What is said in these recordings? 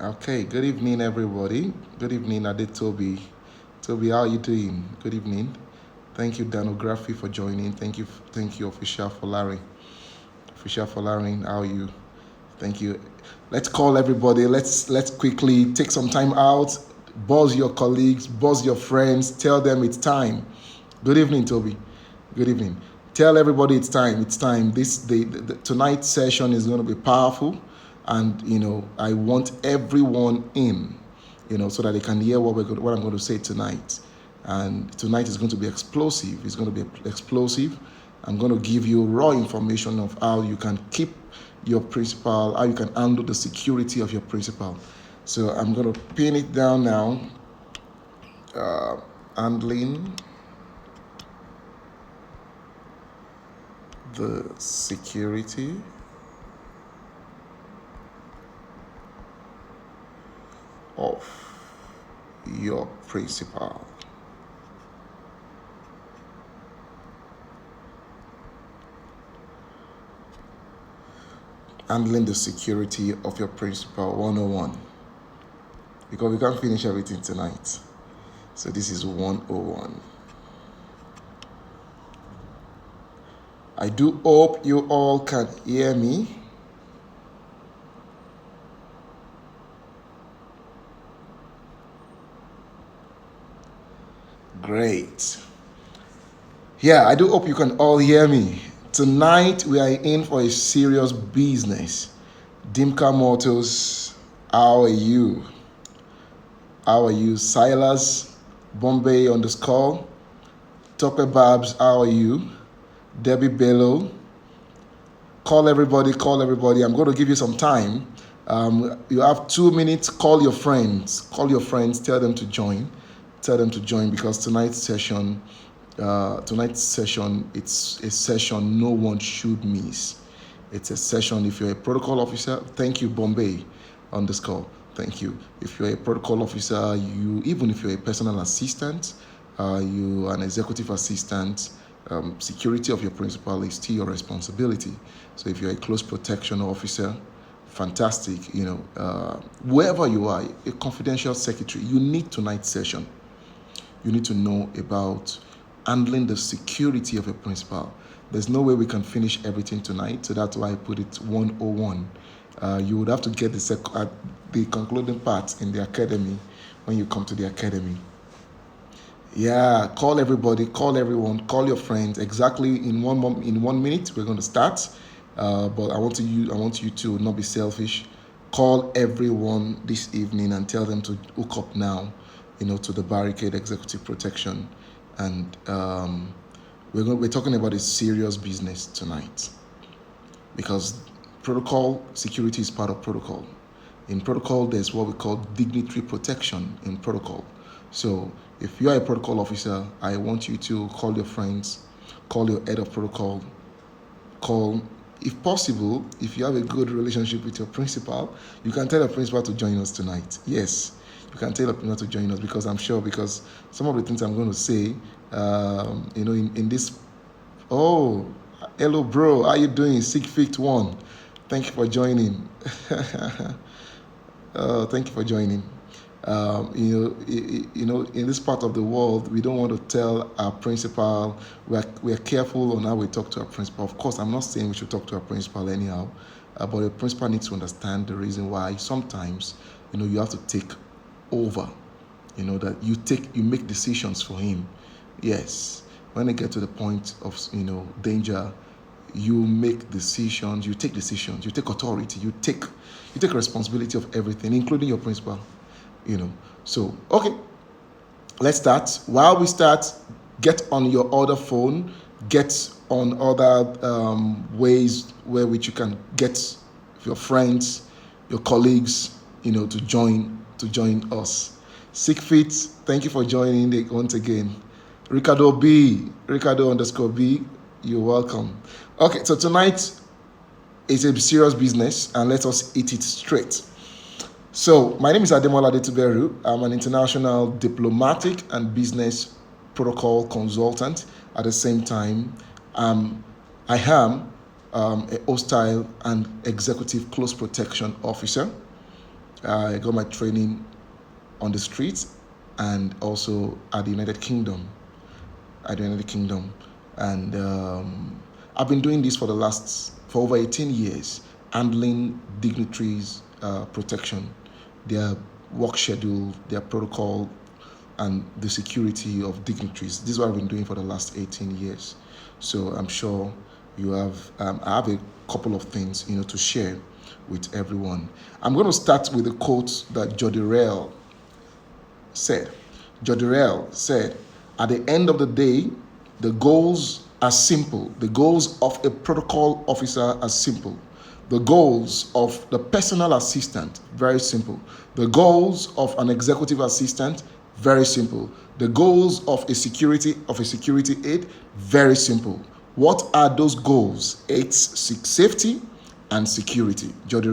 Okay, good evening, everybody. Good evening, Adetobi. Toby, how are you doing? Good evening. Thank you, Danography, for joining. Thank you, Official Folari. Official Folari, how are you? Thank you. Let's call everybody. Let's quickly take some time out. Buzz your colleagues, buzz your friends. Tell them it's time. Good evening, Toby. Good evening. Tell everybody it's time. It's time. Tonight's session is going to be powerful, and I want everyone in, so that they can hear what I'm going to say tonight. And tonight is going to be explosive. It's going to be explosive. I'm going to give you raw information of how you can keep your principal, how you can handle the security of your principal. So I'm going to pin it down now. Handling the security of your principal. Handling the security of your principal 101. Because we can't finish everything tonight. So this is 101. I do hope you all can hear me. Great. Yeah, I do hope you can all hear me. Tonight we are in for a serious business. Dimka Motors, how are you? How are you? Silas, Bombay _ Tope Babs, how are you? Debbie Bello. Call everybody. I'm going to give you some time. You have 2 minutes. Call your friends. Tell them to join. Because tonight's session, it's a session no one should miss. It's a session. If you're a protocol officer, thank you, Bombay _ Thank you. If you're a protocol officer, even if you're a personal assistant, you an executive assistant, security of your principal is still your responsibility. So if you're a close protection officer, fantastic. Wherever you are, a confidential secretary, you need tonight's session. You need to know about handling the security of a principal. There's no way we can finish everything tonight, so that's why I put it 101. You would have to get the concluding part in the academy when you come to the academy. Yeah, call everybody, call everyone, call your friends. Exactly in 1 minute, we're going to start. But I want you to not be selfish. Call everyone this evening and tell them to hook up now, to the Barricade Executive Protection. And we're talking about a serious business tonight, because protocol security is part of protocol. In protocol, there's what we call dignitary protection in protocol. So if you are a protocol officer, I want you to call your friends, call your head of protocol, if possible, if you have a good relationship with your principal, you can tell your principal to join us tonight. Yes, you can tell your principal to join us, because I'm sure, because some of the things I'm going to say, in this. Oh, hello, bro. How you doing? Sigfit1. Thank you for joining. Thank you for joining. In this part of the world, we don't want to tell our principal. We are careful on how we talk to our principal. Of course, I'm not saying we should talk to our principal anyhow, but the principal needs to understand the reason why sometimes, you have to take over. That you make decisions for him. Yes, when they get to the point of danger, you make decisions. You take decisions. You take authority. You take responsibility of everything, including your principal. So okay, let's start. While we start, get on your other phone, get on other ways where which you can get your friends, your colleagues, to join us. Sigfit, thank you for joining once again. Ricardo _B, you're welcome. Okay, so tonight is a serious business, and let us eat it straight. So, my name is Ademola Adetuberu. I'm an international diplomatic and business protocol consultant. At the same time, I am a hostile and executive close protection officer. I got my training on the streets and also at the United Kingdom. At the United Kingdom, and I've been doing this for over 18 years, handling dignitaries' protection, their work schedule, their protocol, and the security of dignitaries. This is what I've been doing for the last 18 years. So I'm sure you have. I have a couple of things to share with everyone. I'm going to start with a quote that Jody said. Jody said, "At the end of the day, the goals are simple. The goals of a protocol officer are simple. The goals of the personal assistant, very simple. The goals of an executive assistant, very simple. The goals of a security aide, very simple. What are those goals? It's safety and security." Jody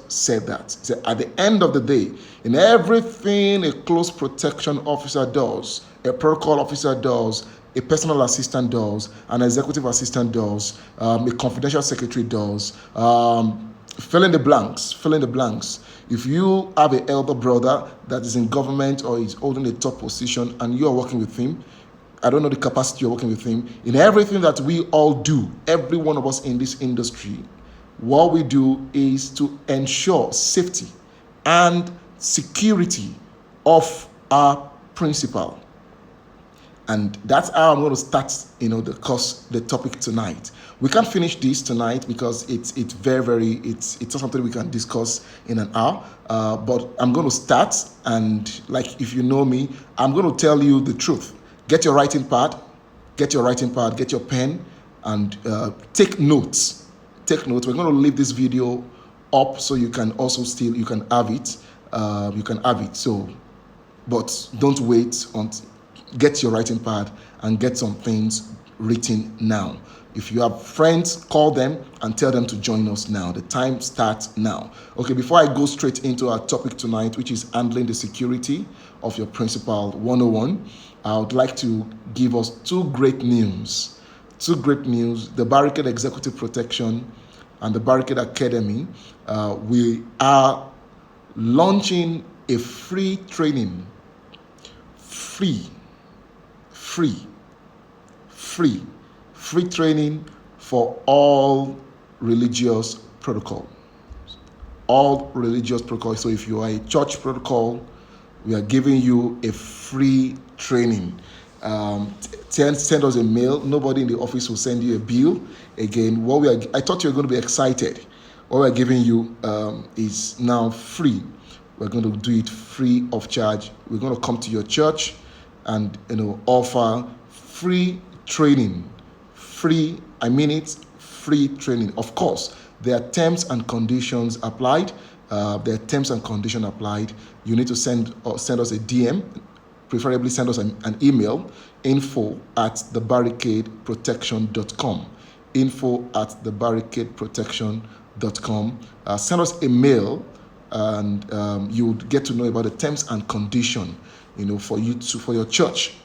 said that. He said, at the end of the day, in everything a close protection officer does, a protocol officer does, a personal assistant does, an executive assistant does, a confidential secretary does, fill in the blanks. If you have an elder brother that is in government or is holding a top position and you are working with him, I don't know the capacity you're working with him, in everything that we all do, every one of us in this industry, what we do is to ensure safety and security of our principal. And that's how I'm going to start, the topic tonight. We can't finish this tonight because it's not something we can discuss in an hour. But I'm going to start, and like if you know me, I'm going to tell you the truth. Get your writing pad, get your pen, and take notes. Take notes. We're going to leave this video up so you can also you can have it. So, but don't wait get your writing pad and get some things written now. If you have friends, call them and tell them to join us now. The time starts now. Okay, before I go straight into our topic tonight, which is handling the security of your principal 101, I would like to give us two great news. The Barricade Executive Protection and the Barricade Academy, we are launching a free training. Free training for all religious protocols. So if you are a church protocol, we are giving you a free training. Send us a mail. Nobody in the office will send you a bill. Again, I thought you were going to be excited. What we're giving you is now free. We're going to do it free of charge. We're going to come to your church and offer free training. Free training. Of course, there are terms and conditions applied. You need to send us a DM, preferably send us an email, info@thebarricadeprotection.com. info@thebarricadeprotection.com. Send us a mail, and you'll get to know about the terms and condition, for your church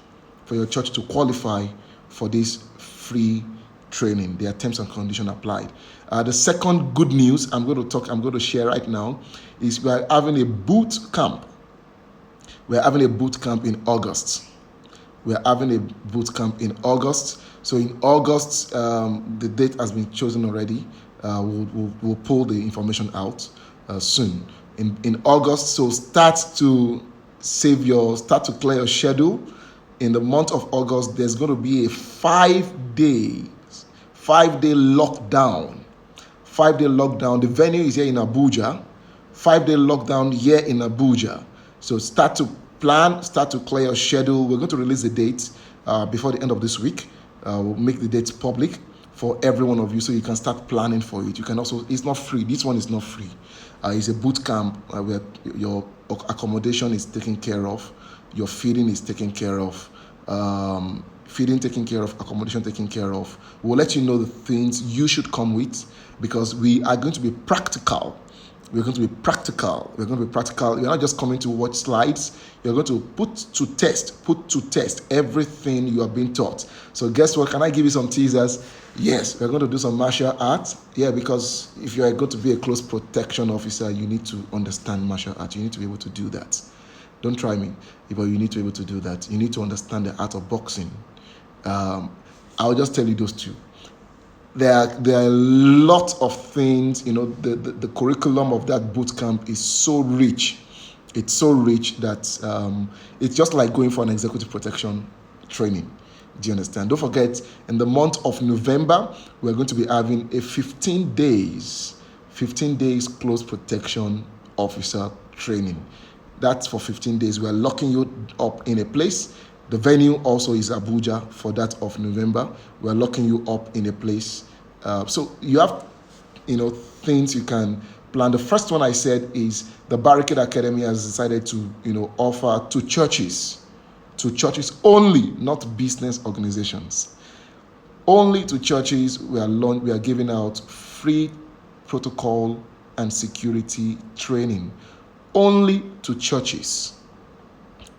to qualify for this free training. There are terms and conditions applied. The second good news I'm going to share right now is we are having a boot camp. We're having a boot camp in August. So in August, the date has been chosen already. We'll pull the information out soon. In August, so start to clear your schedule. In the month of August, there's going to be a 5-day lockdown. 5-day lockdown. The venue is here in Abuja. 5-day lockdown here in Abuja. So start to plan, start to clear your schedule. We're going to release the date before the end of this week. We'll make the dates public for every one of you, so you can start planning for it. You can also, it's not free. This one is not free. It's a boot camp where your accommodation is taken care of, your feeding is taken care of, accommodation taken care of. We'll let you know the things you should come with, because we are going to be practical. We're going to be practical. We're going to be practical. You're not just coming to watch slides. You're going to put to test everything you are being taught. So guess what? Can I give you some teasers? Yes, we're going to do some martial arts. Yeah, because if you are going to be a close protection officer, you need to understand martial arts. You need to be able to do that. Don't try me, but you need to be able to do that. You need to understand the art of boxing. I'll just tell you those two. There are a lot of things. The curriculum of that boot camp is so rich. It's so rich that it's just like going for an executive protection training. Do you understand? Don't forget, in the month of November, we're going to be having a 15 days close protection officer training. That's for 15 days. We're locking you up in a place. The venue also is Abuja for that of November. We're locking you up in a place. So you have, things you can plan. The first one I said is the Barricade Academy has decided to, offer to churches only, not business organizations. Only to churches we are giving out free protocol and security training. Only to churches.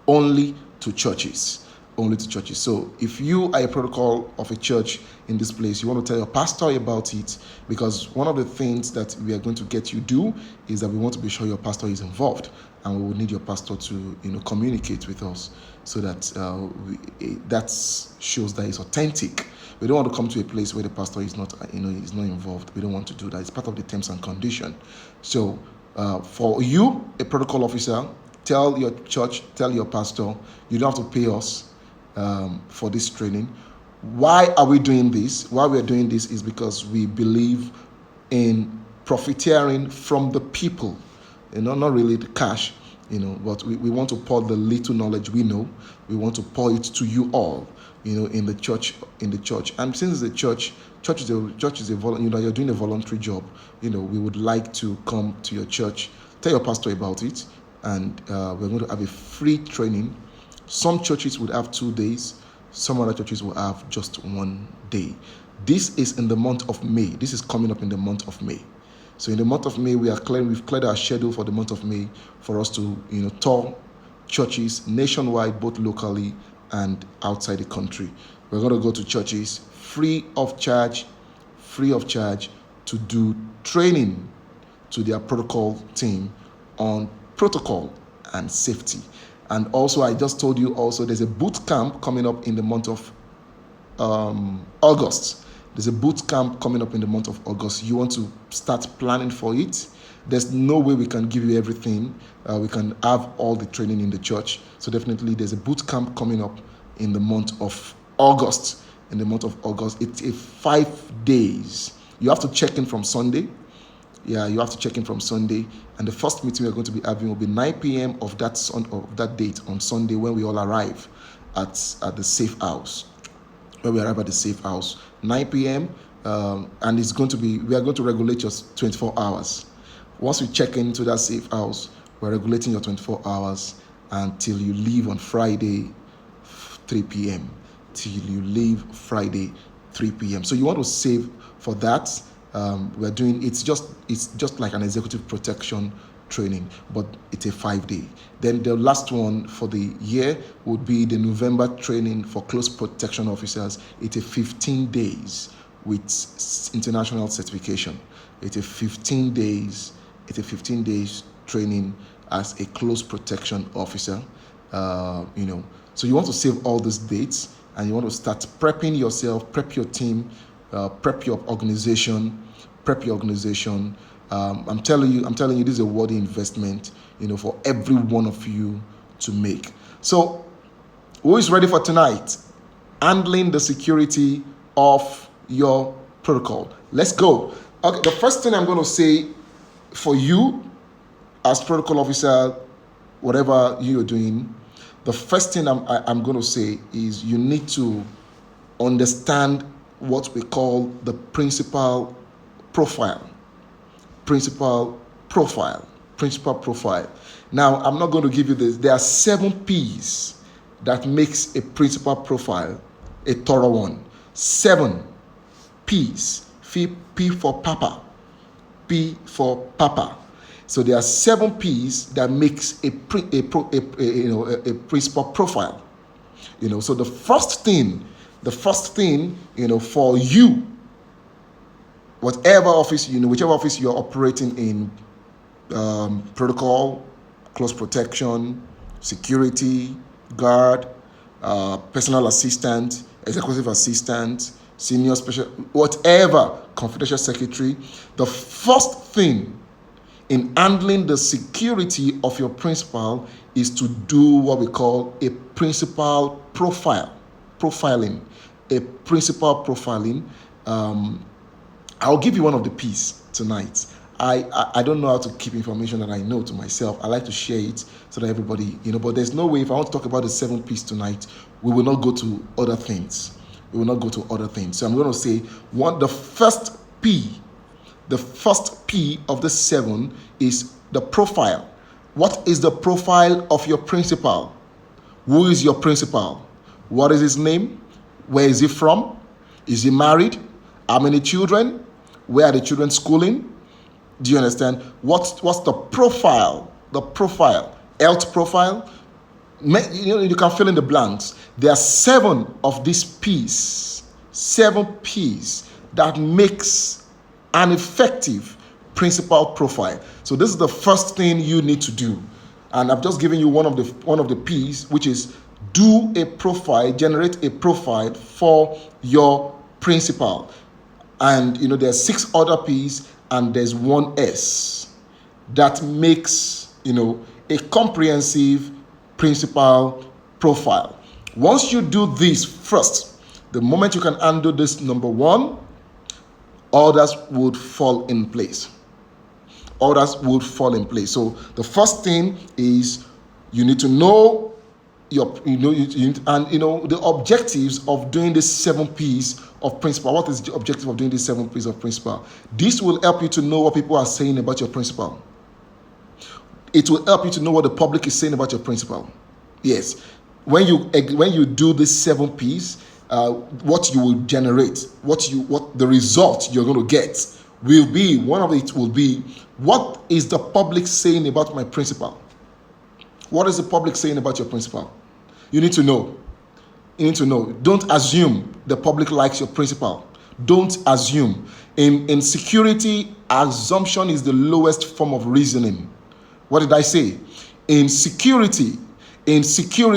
Only to churches. Only to churches. So if you are a protocol of a church in this place, you want to tell your pastor about it, because one of the things that we are going to get you do is that we want to be sure your pastor is involved, and we will need your pastor to communicate with us so that that shows that it's authentic. We don't want to come to a place where the pastor is not is not involved. We don't want to do that. It's part of the terms and condition. So for you, a protocol officer, tell your church, tell your pastor, you don't have to pay us for this training. Why are we doing this? Why we are doing this is because we believe in profiteering from the people, not really the cash, but we want to pour the little knowledge we know. We want to pour it to you all, in the church. And since the church is a you're doing a voluntary job, we would like to come to your church, tell your pastor about it, and we're going to have a free training. Some churches would have 2 days. Some other churches will have just 1 day. This is in the month of May. This is coming up in the month of May. So in the month of May, we've cleared our schedule for the month of May for us to, tour churches nationwide, both locally and outside the country. We're going to go to churches free of charge to do training to their protocol team on protocol and safety. And also, I just told you also, there's a boot camp coming up in the month of August. There's a boot camp coming up in the month of August. You want to start planning for it. There's no way we can give you everything. We can have all the training in the church. So definitely there's a boot camp coming up in the month of August. In the month of August, it's a 5 days. You have to check in from Sunday. Yeah, you have to check in from Sunday. And the first meeting we're going to be having will be 9 p.m. of that date on Sunday, when we all arrive at the safe house. When we arrive at the safe house, 9 p.m. And we are going to regulate your 24 hours. Once we check into that safe house, we're regulating your 24 hours until you leave on Friday, 3 p.m. Till you leave Friday, 3 p.m. So you want to save for that. We're doing it's just like an executive protection training, but it's a 5-day. Then the last one for the year would be the November training for close protection officers. It's a 15 days with international certification. It's a 15 days training as a close protection officer. So you want to save all these dates, and you want to start prepping yourself, prep your team, prep your organization. I'm telling you, this is a worthy investment, for every one of you to make. So, who is ready for tonight? Handling the security of your protocol. Let's go. Okay, the first thing I'm going to say for you as protocol officer, whatever you're doing, the first thing I'm going to say is you need to understand what we call the principal profile. Now, I'm not going to give you this. There are 7 P's that makes a principal profile a thorough one. 7 P's. P for Papa. P for Papa. So there are 7 P's that makes a principal profile. So the first thing, for you, whatever office, whichever office you're operating in, protocol, close protection, security, guard, personal assistant, executive assistant, senior special, whatever, confidential secretary, the first thing in handling the security of your principal is to do what we call a principal profiling. A principal profiling. I'll give you one of the P's tonight. I don't know how to keep information that I know to myself. I like to share it so that everybody, but there's no way, if I want to talk about the 7 P's tonight, we will not go to other things. So I'm going to say the first P of the 7 is the profile. What is the profile of your principal? Who is your principal? What is his name? Where is he from? Is he married? How many children? Where are the children schooling? Do you understand? What's the profile? The profile. Health profile. You can fill in the blanks. There are 7 of these P's. 7 P's that makes an effective principal profile. So this is the first thing you need to do. And I've just given you one of the P's, which is do a profile, generate a profile for your principal. And there's 6 other P's and there's 1 S that makes a comprehensive principal profile. Once you do this first, the moment you can handle this number 1, others would fall in place. So the first thing is you need to know the objectives of doing these 7 P's of principal. What is the objective of doing these 7 P's of principal? This will help you to know what people are saying about your principal. It will help you to know what the public is saying about your principal. Yes, when you do these 7 P's, what you will generate, what the result you're going to get will be, one of it will be, what is the public saying about my principal? What is the public saying about your principal? You need to know. Don't assume the public likes your principal. Don't assume. In security, assumption is the lowest form of reasoning. What did I say? In security, assumption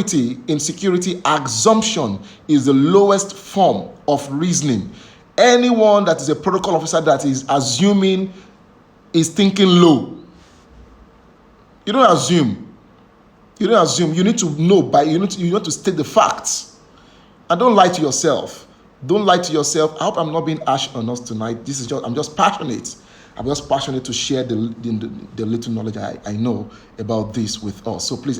is the lowest form of reasoning. Anyone that is a protocol officer that is assuming is thinking low. You don't assume. You need to know you need to state the facts. And don't lie to yourself. I hope I'm not being harsh on us tonight. I'm just passionate. To share the little knowledge I know about this with us. So please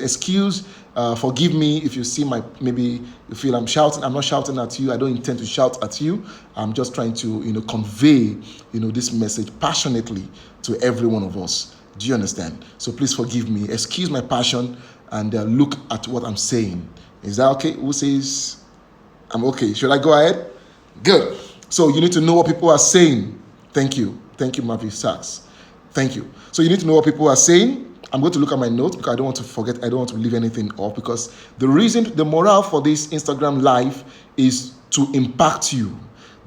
forgive me if you see maybe you feel I'm shouting. I'm not shouting at you. I don't intend to shout at you. I'm just trying to convey this message passionately to every one of us. Do you understand? So please forgive me. Excuse my passion and look at what I'm saying. Is that okay? Who says I'm okay? Should I go ahead? Good. So you need to know what people are saying. Thank you, Marvin Sachs. Thank you. So you need to know what people are saying. I'm going to look at my notes because I don't want to forget. I don't want to leave anything off, because the morale for this Instagram live is to impact you.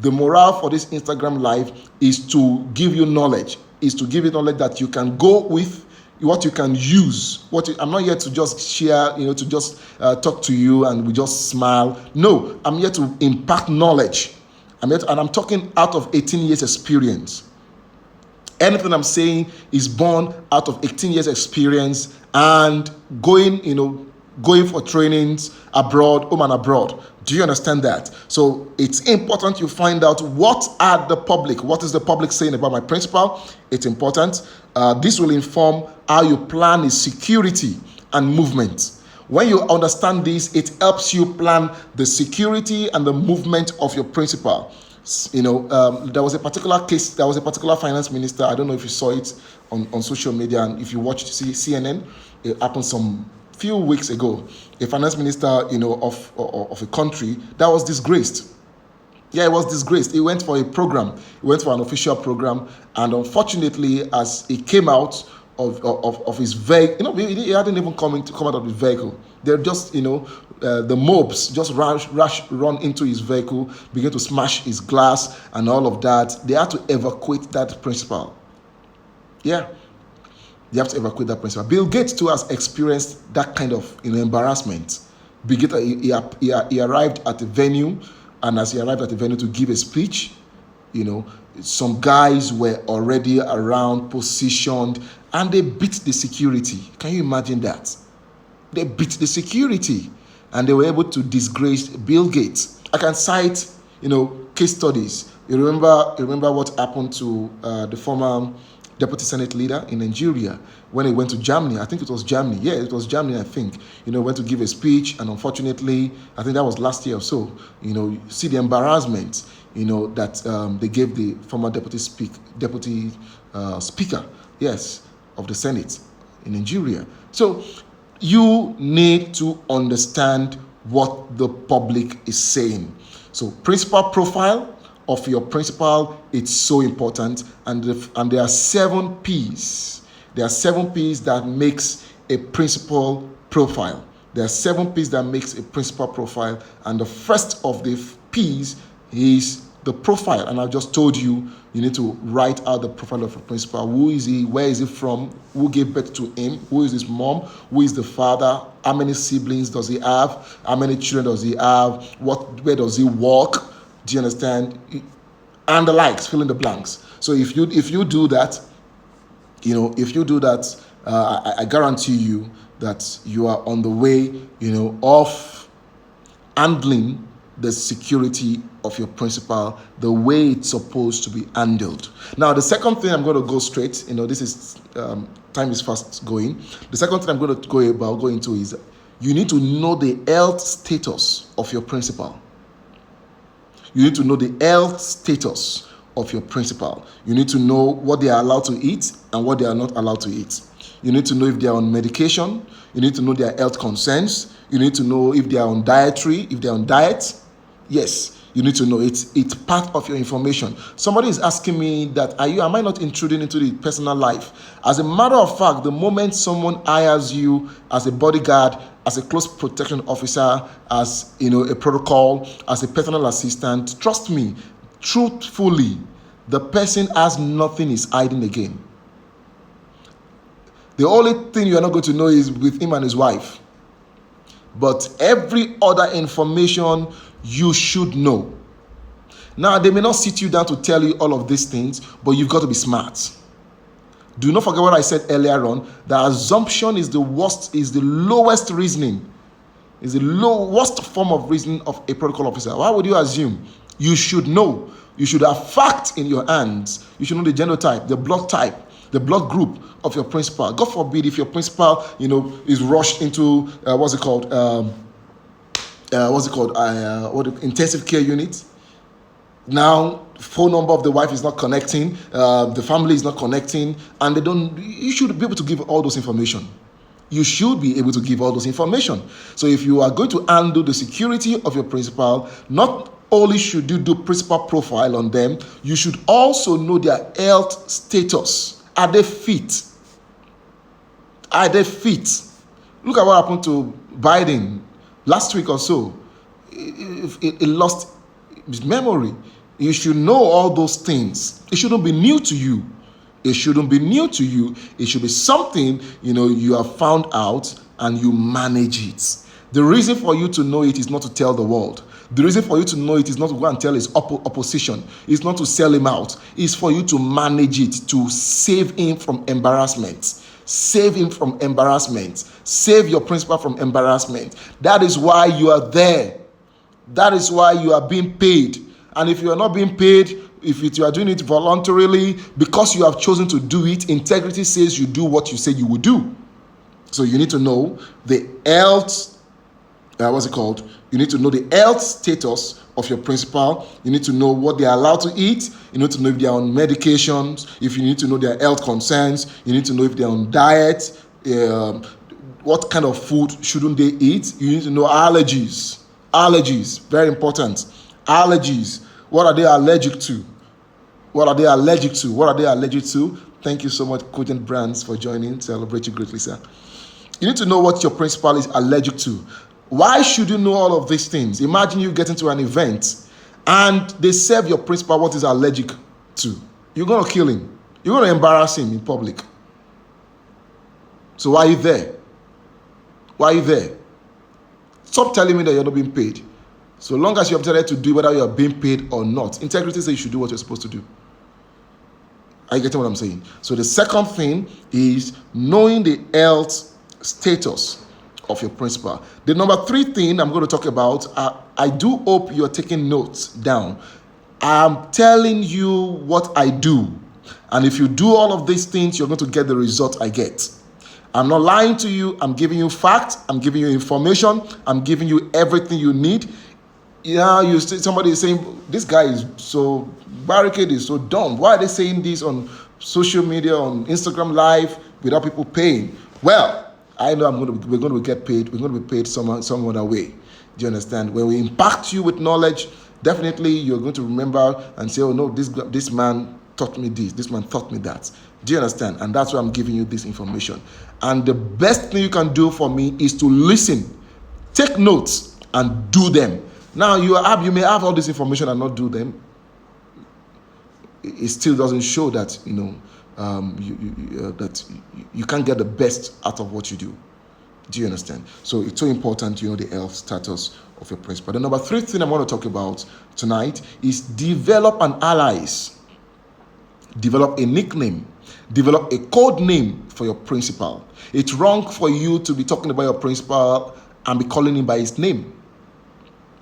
The morale for this Instagram live is to give you knowledge, that you can go with, what you can use. I'm not here to just share, to just talk to you and we just smile. No, I'm here to impact knowledge. And I'm talking out of 18 years experience. Anything I'm saying is born out of 18 years experience and going for trainings abroad, home and abroad. Do you understand that? So it's important you find out what is the public saying about my principal. It's important. This will inform how you plan his security and movement. When you understand this, it helps you plan the security and the movement of your principal. There was a particular case, there was a particular finance minister, I don't know if you saw it on social media, and if you watched CNN, it happened some few weeks ago. A finance minister, of a country that was disgraced. Yeah, it was disgraced. He went for a program. He went for an official program, and unfortunately, as he came out of his vehicle. He hadn't even come out of his vehicle. They're just, the mobs just run into his vehicle, begin to smash his glass and all of that. They had to evacuate that principal. Yeah, they have to evacuate that principal. Bill Gates too has experienced that kind of embarrassment. Bill Gates, he arrived at the venue, and as he arrived at the venue to give a speech, some guys were already around, positioned, and they beat the security. Can you imagine that? They beat the security, and they were able to disgrace Bill Gates. I can cite, case studies. You remember what happened to the former Deputy Senate leader in Nigeria when he went to Germany. I think it was Germany. Yeah, it was Germany, I think. Went to give a speech, and unfortunately, I think that was last year or so. See the embarrassment, that they gave the former deputy speaker, yes, of the Senate in Nigeria. So you need to understand what the public is saying. So principal profile of your principal, it's so important, and there are 7 P's. There are 7 P's that makes a principal profile. There are 7 P's that makes a principal profile, and the first of the P's is the profile. And I just told you, you need to write out the profile of a principal. Who is he? Where is he from? Who gave birth to him? Who is his mom? Who is the father? How many siblings does he have? How many children does he have? Where does he work? Do you understand? And the likes, fill in the blanks. So if you do that, I guarantee you that you are on the way, of handling the security of your principal the way it's supposed to be handled. Now, the second thing I'm going to go straight, this is time is fast going. The second thing I'm going to go into is you need to know the health status of your principal. You need to know the health status of your principal. You need to know what they are allowed to eat and what they are not allowed to eat. You need to know if they are on medication. You need to know their health concerns. You need to know if they are on dietary, if they are on diet. Yes, you need to know. It's part of your information. Somebody is asking me that, am I not intruding into the personal life? As a matter of fact, the moment someone hires you as a bodyguard, as a close protection officer, as a protocol, as a personal assistant, trust me, truthfully, the person has nothing he's hiding again. The only thing you are not going to know is with him and his wife. But every other information you should know. Now, they may not sit you down to tell you all of these things, but you've got to be smart. Do not forget what I said earlier on. The assumption is the lowest reasoning. Is the lowest form of reasoning of a protocol officer. Why would you assume? You should know. You should have facts in your hands. You should know the genotype, the blood type, the blood group of your principal. God forbid if your principal, is rushed into intensive care unit. Now, phone number of the wife is not connecting, the family is not connecting, and you should be able to give all those information. You should be able to give all those information. So if you are going to handle the security of your principal, not only should you do principal profile on them, you should also know their health status. Are they fit? Are they fit? Look at what happened to Biden last week or so. He lost his memory. You should know all those things. It shouldn't be new to you. It shouldn't be new to you. It should be something, you have found out and you manage it. The reason for you to know it is not to tell the world. The reason for you to know it is not to go and tell his opposition. It's not to sell him out. It's for you to manage it, to save him from embarrassment. Save him from embarrassment. Save your principal from embarrassment. That is why you are there. That is why you are being paid. And if you are not being paid, if you are doing it voluntarily, because you have chosen to do it, integrity says you do what you said you would do. So you need to know the health, You need to know the health status of your principal. You need to know what they are allowed to eat. You need to know if they are on medications. If you need to know their health concerns, you need to know if they are on diet. What kind of food shouldn't they eat? You need to know allergies, very important. Allergies, what are they allergic to? What are they allergic to? What are they allergic to? Thank you so much, Cogent Brands, for joining. Celebrate you greatly, sir. You need to know what your principal is allergic to. Why should you know all of these things? Imagine you get into an event and they serve your principal what is allergic to. You're going to kill him. You're going to embarrass him in public. So why are you there? Why are you there? Stop telling me that you're not being paid. So long as you have decided to do whether you are being paid or not, integrity says you should do what you're supposed to do. Are you getting what I'm saying? So the second thing is knowing the health status of your principal. The number 3 thing I'm going to talk about, I do hope you're taking notes down. I'm telling you what I do. And if you do all of these things, you're going to get the result I get. I'm not lying to you. I'm giving you facts. I'm giving you information. I'm giving you everything you need. Yeah, somebody is saying, this guy is so, Barricade is so dumb. Why are they saying this on social media, on Instagram Live, without people paying? Well, I know we're going to get paid. We're going to be paid some other way. Do you understand? When we impact you with knowledge, definitely you're going to remember and say, oh no, this man taught me this man taught me that. Do you understand? And that's why I'm giving you this information. And the best thing you can do for me is to listen, take notes, and do them. Now you may have all this information and not do them. It still doesn't show that that you can't get the best out of what you do. Do you understand? So it's so important you know the health status of your principal. The number 3 thing I want to talk about tonight is develop an allies. Develop a nickname. Develop a code name for your principal. It's wrong for you to be talking about your principal and be calling him by his name.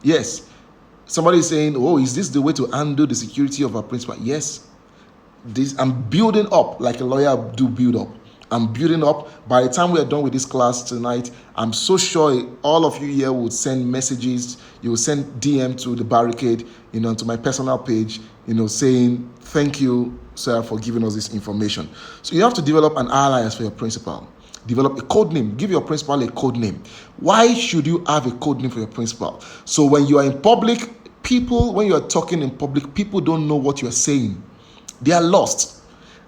Yes. Somebody is saying, oh, is this the way to handle the security of our principal? Yes. I'm building up like a lawyer do build up. I'm building up. By the time we are done with this class tonight, I'm so sure all of you here would send messages. You will send DM to the Barricade, to my personal page, saying, thank you, sir, for giving us this information. So you have to develop an alliance for your principal. Develop a code name. Give your principal a code name. Why should you have a code name for your principal? So when you are in public, when you are talking in public, people don't know what you are saying. They are lost.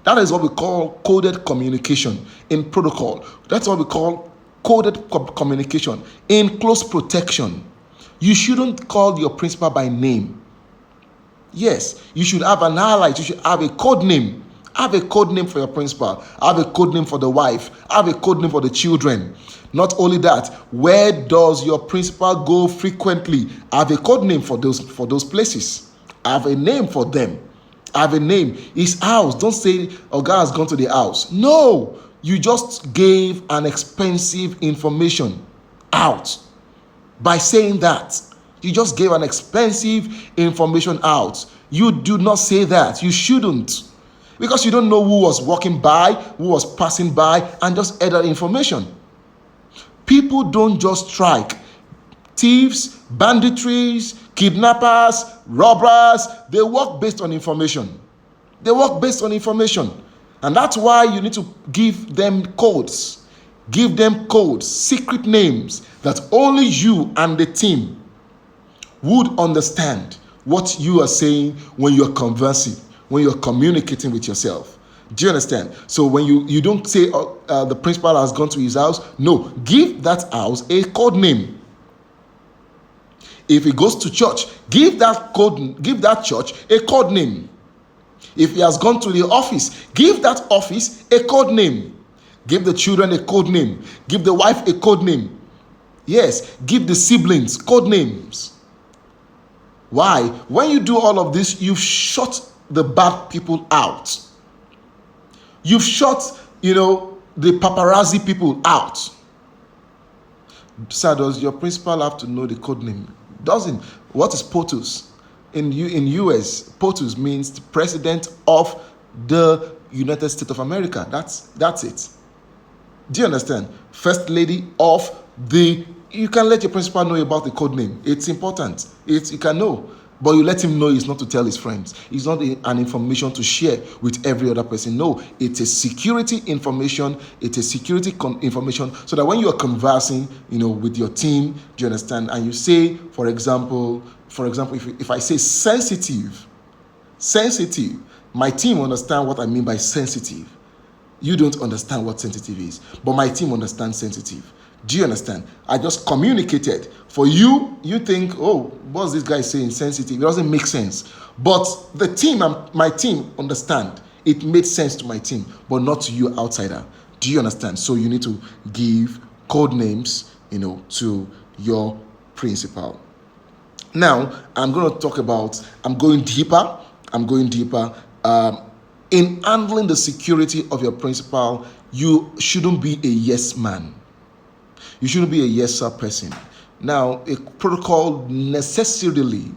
That is what we call coded communication in protocol. That's what we call coded communication in close protection. You shouldn't call your principal by name. Yes, you should have an ally. You should have a code name. Have a code name for your principal. Have a code name for the wife. Have a code name for the children. Not only that, where does your principal go frequently? Have a code name for those places. Have a name for them. Have a name. His house. Don't say, Oga has gone to the house. No, you just gave an expensive information out by saying that. You just gave an expensive information out. You do not say that. You shouldn't. Because you don't know who was walking by, who was passing by, and just add that information. People don't just strike. Thieves, banditries, kidnappers, robbers, they work based on information. They work based on information. And that's why you need to give them codes. Give them codes, secret names that only you and the team would understand what you are saying when you're conversing, when you're communicating with yourself. Do you understand? So when you don't say the principal has gone to his house, no, give that house a code name. If he goes to church, give that church a code name. If he has gone to the office, give that office a code name. Give the children a code name. Give the wife a code name. Yes, give the siblings code names. Why? When you do all of this, you've shut the bad people out. You've shut, the paparazzi people out. Sir, does your principal have to know the code name? Doesn't. What is POTUS? In US, POTUS means the President of the United States of America. That's it. Do you understand? First Lady of the... You can let your principal know about the code name. It's important. You can know. But you let him know it's not to tell his friends. It's not an information to share with every other person. No, it's a security information. It's a security information so that when you are conversing, with your team, do you understand? And you say, for example, if I say sensitive, My team understand what I mean by sensitive. You don't understand what sensitive is, but my team understands sensitive. Do you understand? I just communicated. For you, you think, oh, what's this guy saying? Sensitive. It doesn't make sense. But the team and my team understand. It made sense to my team, but not to you, outsider. Do you understand? So you need to give code names, to your principal. Now, I'm going deeper. In handling the security of your principal, you shouldn't be a yes man. You shouldn't be a yes sir person. Now, a protocol necessarily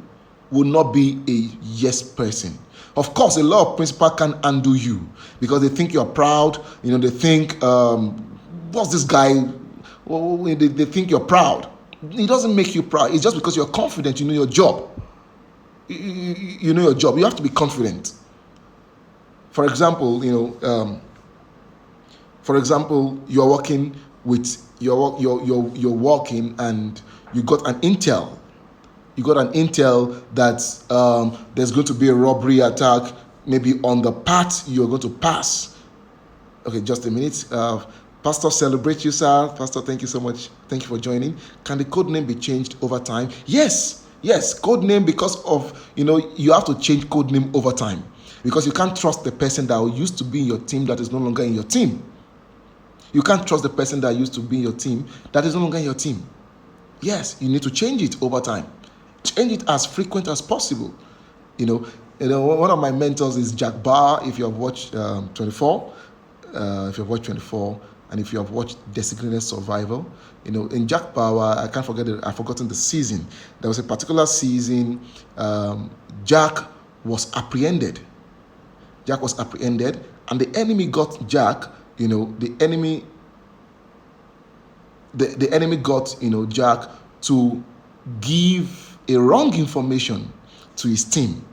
will not be a yes person. Of course, a lot of principals can undo you because they think you're proud. They think, what's this guy? They think you're proud. It doesn't make you proud. It's just because you're confident. You know your job. You know your job. You have to be confident. For example, you're working and you got an intel. You got an intel that there's going to be a robbery attack, maybe on the path you're going to pass. Okay, just a minute. Pastor, celebrate you, sir. Pastor, thank you so much. Thank you for joining. Can the code name be changed over time? Yes, code name, because of, you have to change code name over time. Because you can't trust the person that used to be in your team that is no longer in your team. You can't trust the person that used to be in your team that is no longer in your team. Yes, you need to change it over time. Change it as frequent as possible. One of my mentors is Jack Barr. If you have watched 24, and if you have watched Designated Survival, in Jack Bauer, I've forgotten the season. There was a particular season, Jack was apprehended, and the enemy got Jack. The enemy got Jack to give a wrong information to his team,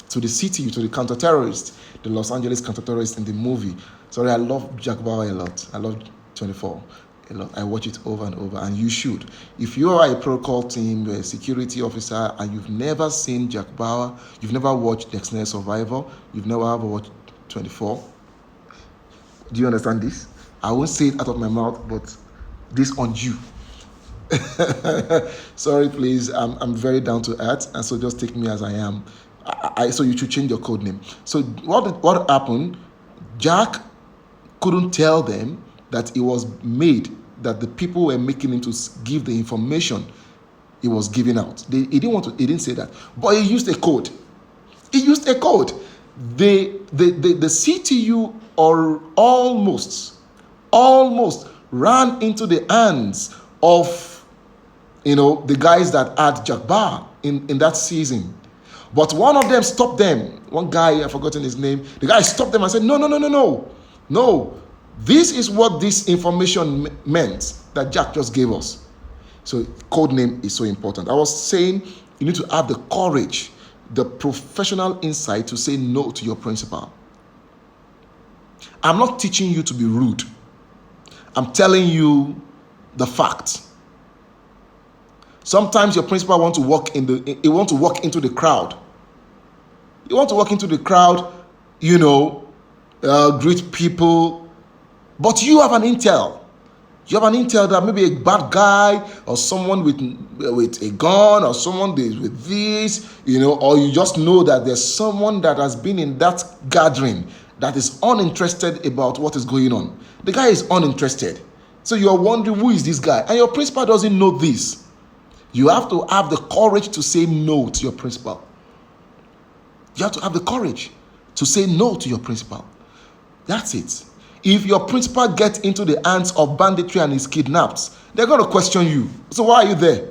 to the city, to the counter-terrorists, the Los Angeles counter-terrorists in the movie. Sorry, I love Jack Bauer a lot. I love 24 a lot. I watch it over and over, and you should. If you are a protocol team, you're a security officer, and you've never seen Jack Bauer, you've never watched Designated Survivor, you've never ever watched 24. Do you understand this? I won't say it out of my mouth, but this on you. Sorry, please. I'm very down to earth, and so just take me as I am. So you should change your code name. So what happened? Jack couldn't tell them that it was made, that the people were making him to give the information he was giving out. He didn't say that, but he used a code. The CTU almost ran into the hands of the guys that had Jack Barr in that season. But one of them stopped them. One guy, I've forgotten his name. The guy stopped them and said, no. This is what this information meant that Jack just gave us. So code name is so important. I was saying you need to have the courage, the professional insight to say no to your principal. I'm not teaching you to be rude. I'm telling you the fact. Sometimes your principal want to walk into the crowd. You want to walk into the crowd, greet people, but you have an intel. You have an intel that maybe a bad guy or someone with a gun or someone with this, or you just know that there's someone that has been in that gathering that is uninterested about what is going on. The guy is uninterested. So you're wondering, who is this guy? And your principal doesn't know this. You have to have the courage to say no to your principal. You have to have the courage to say no to your principal. That's it. If your principal gets into the hands of banditry and is kidnapped, they're going to question you. So why are you there?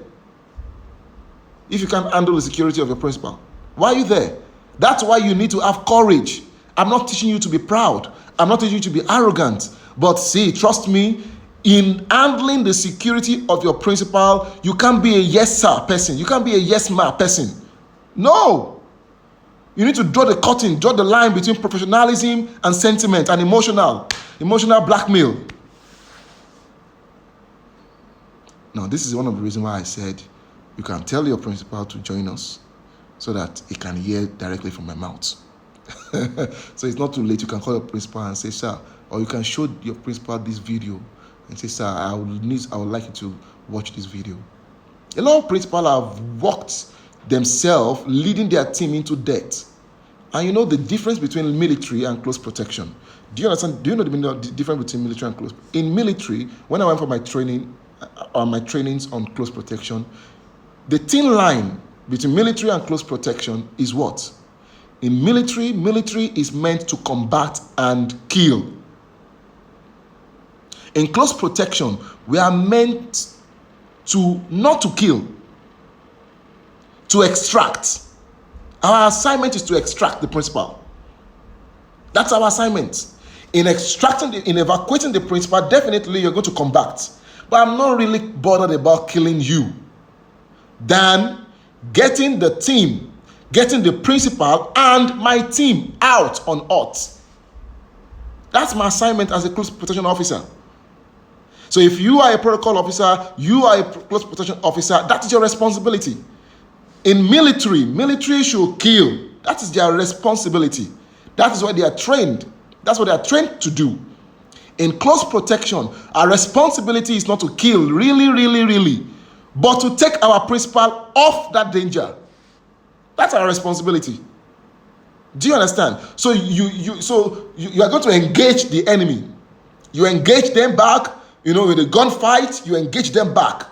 If you can't handle the security of your principal, why are you there? That's why you need to have courage. I'm not teaching you to be proud. I'm not teaching you to be arrogant. But see, trust me, in handling the security of your principal, you can't be a yes sir person. You can't be a yes ma person. No. You need to draw the line between professionalism and sentiment and emotional blackmail. Now, this is one of the reasons why I said you can tell your principal to join us so that he can hear directly from my mouth. So it's not too late. You can call your principal and say, sir, or you can show your principal this video and say, sir, I would like you to watch this video. A lot of principals have worked themselves, leading their team into debt. And you know the difference between military and close protection. Do you understand? Do you know the difference between military and close? In military, when I went for my training, my trainings on close protection, the thin line between military and close protection is what? In military is meant to combat and kill. In close protection, we are meant to not to kill, to extract. Our assignment is to extract the principal. That's our assignment. In evacuating the principal, definitely you're going to combat. But I'm not really bothered about killing you than getting the team, getting the principal and my team out on earth. That's my assignment as a close protection officer. So if you are a protocol officer, you are a close protection officer, that is your responsibility. In military should kill. That is their responsibility. That is what they are trained. That's what they are trained to do. In close protection, our responsibility is not to kill, really, but to take our principal off that danger. That's our responsibility. Do you understand? So you are going to engage the enemy. You engage them back, with a gunfight, you engage them back.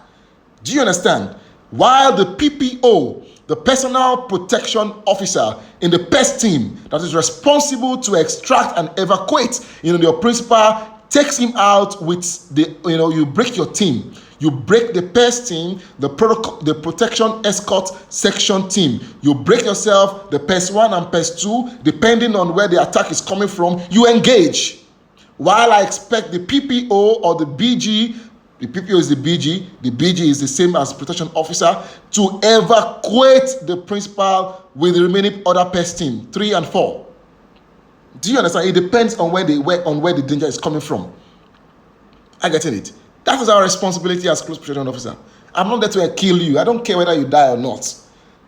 Do you understand? While the PPO, the personal protection officer in the PEST team that is responsible to extract and evacuate, your principal takes him out with you break your team. You break the PEST team, the protection escort section team. You break yourself, the PEST 1 and PEST 2, depending on where the attack is coming from, you engage. While I expect the PPO or the BG, the PPO is the BG is the same as protection officer, to evacuate the principal with the remaining other PEST team, 3 and 4. Do you understand? It depends on where the danger is coming from. I get it. That is our responsibility as close protection officer. I'm not there to kill you. I don't care whether you die or not.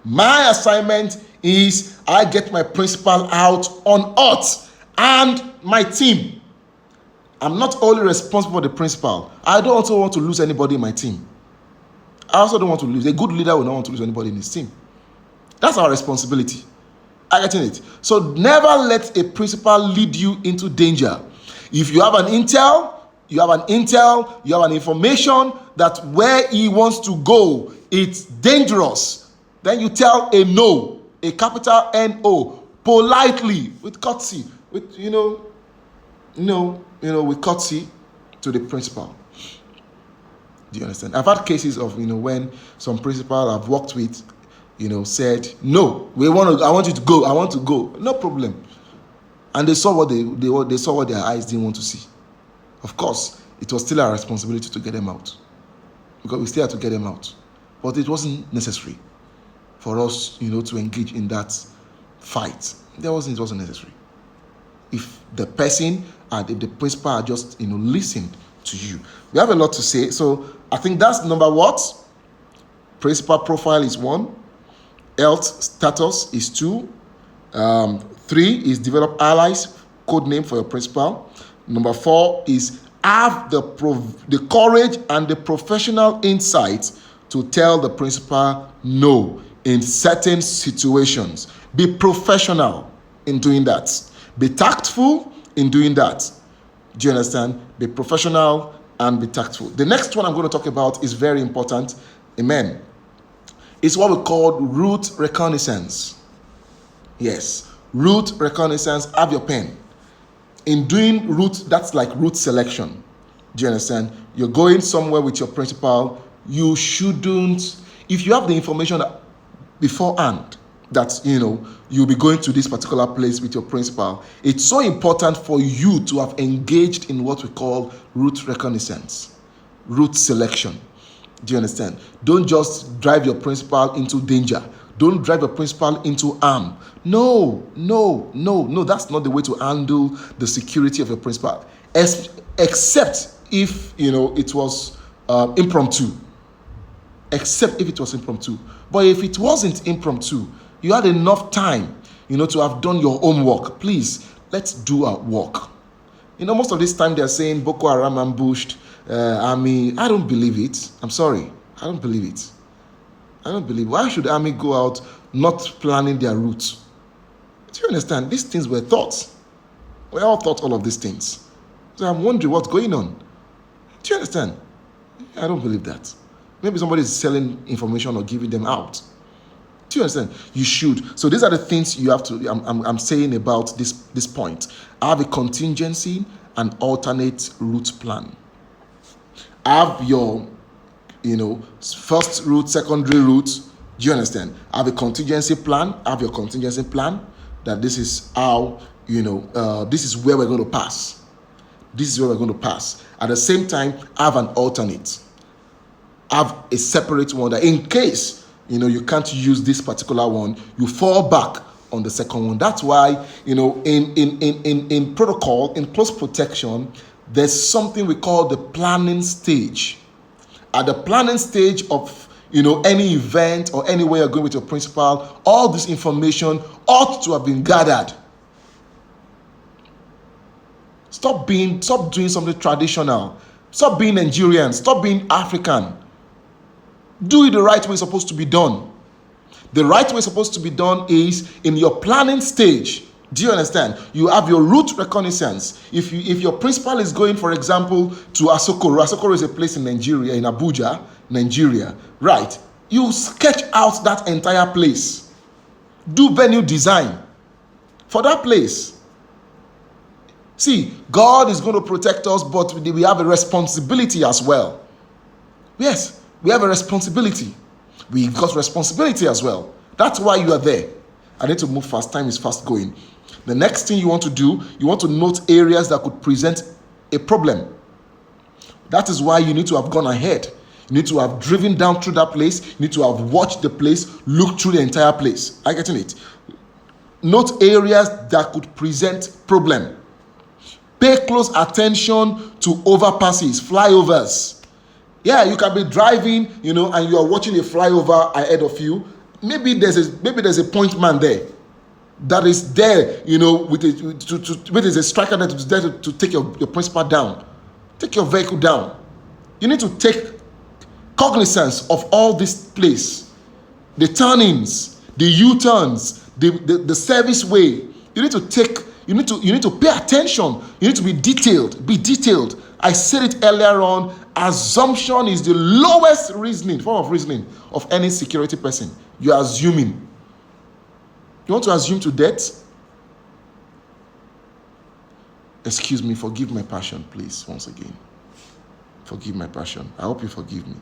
My assignment is I get my principal out on earth and my team. I'm not only responsible for the principal. I don't also want to lose anybody in my team. I also don't want to lose. A good leader will not want to lose anybody in his team. That's our responsibility. I get it. So never let a principal lead you into danger. If you have an intel, you have an information that where he wants to go, it's dangerous. Then you tell a no, a capital N-O, politely, with courtesy, with with courtesy to the principal. Do you understand? I've had cases of when some principal I've worked with, said, no, I want you to go. I want to go. No problem. And they saw what they saw what their eyes didn't want to see. Of course, it was still our responsibility to get them out, because we still had to get them out. But it wasn't necessary for us, to engage in that fight. It wasn't necessary. If the person and if the principal had just listened to you. We have a lot to say. So I think that's number what? Principal profile is 1. Health status is 2. 3 is develop allies, code name for your principal. Number 4 is have the courage and the professional insight to tell the principal no in certain situations. Be professional in doing that. Be tactful in doing that. Do you understand? Be professional and be tactful. The next one I'm going to talk about is very important. Amen. It's what we call route reconnaissance. Yes, route reconnaissance. Have your pen. In doing route, that's like route selection. Do you understand? You're going somewhere with your principal. You shouldn't, if you have the information beforehand that you'll be going to this particular place with your principal, it's so important for you to have engaged in what we call route reconnaissance, route selection. Do you understand? Don't just drive your principal into danger. Don't drive your principal into harm. No. That's not the way to handle the security of your principal, except if it was impromptu. Except if it was impromptu. But if it wasn't impromptu, you had enough time, to have done your homework. Please, let's do our work. Most of this time they're saying Boko Haram ambushed army. I don't believe it. I'm sorry. I don't believe it. I don't believe. Why should the army go out not planning their routes? Do you understand? These things were thought. We all thought all of these things. So I'm wondering what's going on. Do you understand? I don't believe that. Maybe somebody is selling information or giving them out. Do you understand? You should. So these are the things you have to. I'm saying about this point. Have a contingency and alternate route plan. Have your, first route, secondary route. Do you understand? Have a contingency plan. Have your contingency plan that this is how, this is where we're going to pass. This is where we're going to pass. At the same time, have an alternate. Have a separate one that in case, you can't use this particular one, you fall back on the second one. That's why, in protocol, in close protection, there's something we call the planning stage. At the planning stage of, any event or anywhere you're going with your principal, all this information ought to have been gathered. Stop doing something traditional. Stop being Nigerian. Stop being African. Do it the right way it's supposed to be done. The right way it's supposed to be done is in your planning stage. Do you understand? You have your route reconnaissance. If your principal is going, for example, to Asokoro. Asokoro is a place in Nigeria, in Abuja, Nigeria. Right. You sketch out that entire place. Do venue design for that place. See, God is going to protect us, but we have a responsibility as well. Yes. We have a responsibility. We've got responsibility as well. That's why you are there. I need to move fast. Time is fast going. The next thing you want to do, you want to note areas that could present a problem. That is why you need to have gone ahead. You need to have driven down through that place. You need to have watched the place, looked through the entire place. Are you getting it? Note areas that could present problem. Pay close attention to overpasses, flyovers. Yeah, you can be driving, and you are watching a flyover ahead of you. Maybe there's a point man there that is there, with a striker that is there to take your principal down, take your vehicle down. You need to take cognizance of all this place, the turnings, the U-turns, the service way. You need to pay attention. You need to be detailed. Be detailed. I said it earlier on. Assumption is the lowest form of reasoning of any security person. You are assuming. You want to assume to death? Excuse me, forgive my passion, please, once again. Forgive my passion. I hope you forgive me.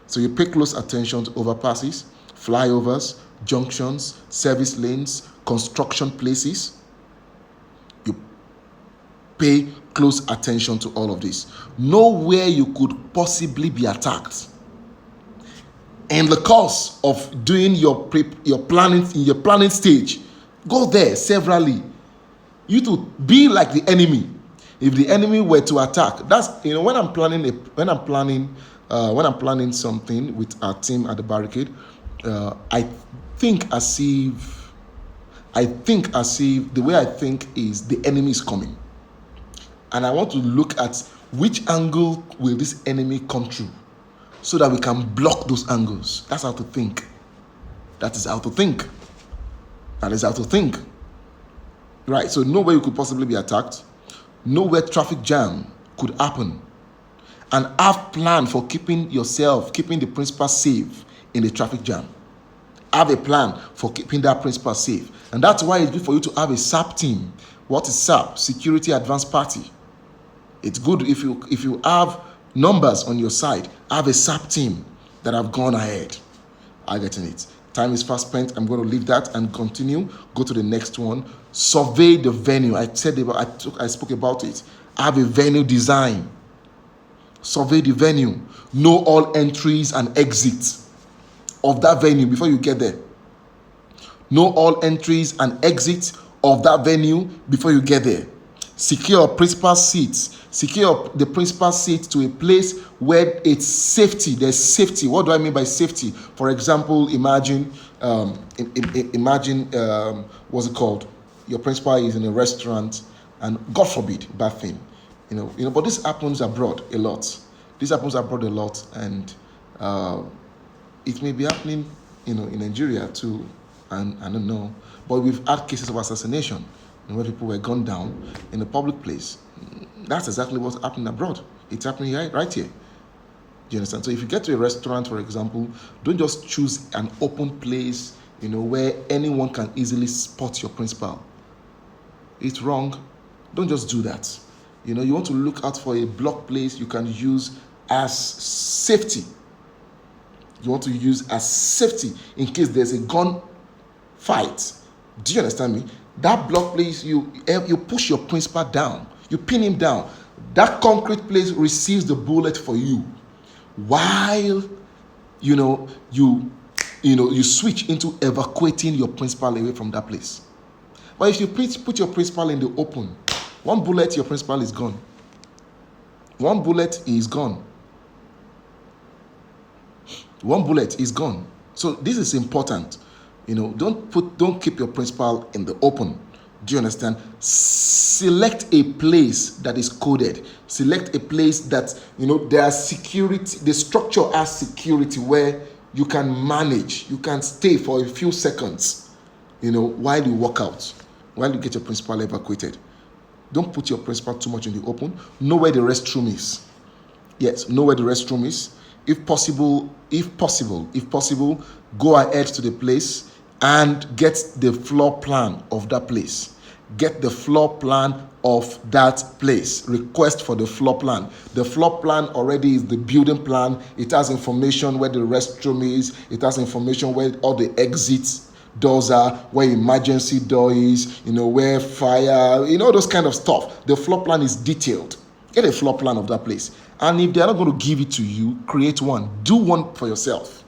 So you pay close attention to overpasses, flyovers, junctions, service lanes, construction places. You pay close attention to all of this. Know where you could possibly be attacked. In the course of doing your planning in your planning stage, go there severally. You to be like the enemy. If the enemy were to attack, that's when I'm planning something with our team at the barricade, I think as if the way I think is the enemy is coming. And I want to look at which angle will this enemy come through so that we can block those angles. That's how to think. That is how to think. Right, so know where you could possibly be attacked. Know where traffic jam could happen. And have plan for keeping the principal safe in the traffic jam. Have a plan for keeping that principal safe. And that's why it's good for you to have a SAP team. What is SAP? Security Advanced Party. It's good if you have numbers on your side. Have a SAP team that have gone ahead. I'm getting it. Time is fast spent. I'm going to leave that and continue. Go to the next one. Survey the venue. I spoke about it. Have a venue design. Survey the venue. Know all entries and exits of that venue before you get there. Know all entries and exits of that venue before you get there. Secure principal seats. Secure the principal seat to a place where it's safety. There's safety. What do I mean by safety? For example, imagine, what's it called? Your principal is in a restaurant, and God forbid, bad thing, But this happens abroad a lot. And it may be happening, in Nigeria too. And I don't know, but we've had cases of assassination, where people were gunned down in a public place. That's exactly what's happening abroad. It's happening right here. Do you understand? So if you get to a restaurant, for example, don't just choose an open place, where anyone can easily spot your principal. It's wrong. Don't just do that. You want to look out for a block place you can use as safety. You want to use as safety in case there's a gun fight. Do you understand me? That block place, you push your principal down. You pin him down. That concrete place receives the bullet for you, while you switch into evacuating your principal away from that place. But if you put your principal in the open, one bullet, your principal is gone. One bullet is gone. One bullet is gone. So this is important. Don't keep your principal in the open. Do you understand? Select a place that is coded. Select a place that, there's security. The structure has security where you can manage. You can stay for a few seconds, while you walk out, while you get your principal evacuated. Don't put your principal too much in the open. Know where the restroom is. Yes, know where the restroom is. If possible, go ahead to the place and get the floor plan of that place. Get the floor plan of that place. Request for the floor plan. The floor plan already is the building plan. It has information where the restroom is. It has information where all the exits doors are, where emergency door is, where fire, those kind of stuff. The floor plan is detailed. Get a floor plan of that place. And if they're not going to give it to you, create one. Do one for yourself.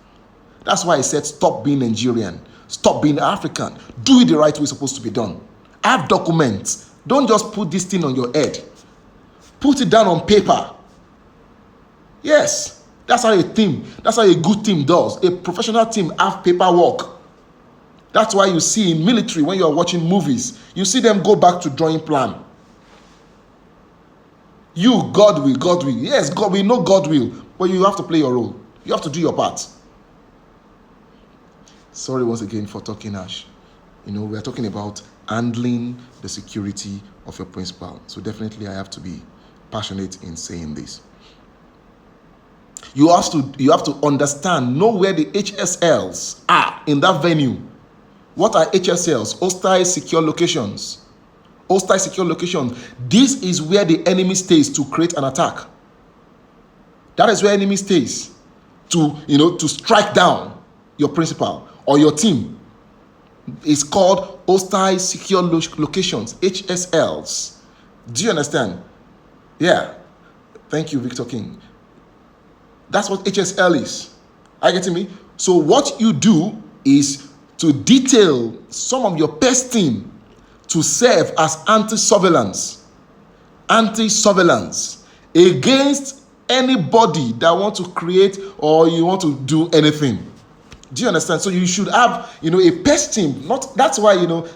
That's why I said stop being Nigerian. Stop being African. Do it the right way it's supposed to be done. Have documents. Don't just put this thing on your head. Put it down on paper. Yes. That's how a good team does. A professional team have paperwork. That's why you see in military, when you are watching movies, you see them go back to drawing plan. God will. Yes, we know God will. But you have to play your role. You have to do your part. Sorry once again for talking harsh. We are talking about handling the security of your principal. So definitely I have to be passionate in saying this. You have to understand, know where the HSLs are in that venue. What are HSLs? Hostile secure locations. Hostile secure locations. This is where the enemy stays to create an attack. That is where enemy stays to strike down your principal or your team. It's called hostile secure locations, HSLs. Do you understand? Yeah. Thank you, Victor King. That's what HSL is. Are you getting me? So what you do is to detail some of your best team to serve as anti-surveillance against anybody that want to create or you want to do anything. Do you understand? So you should have, a pest team. That's why,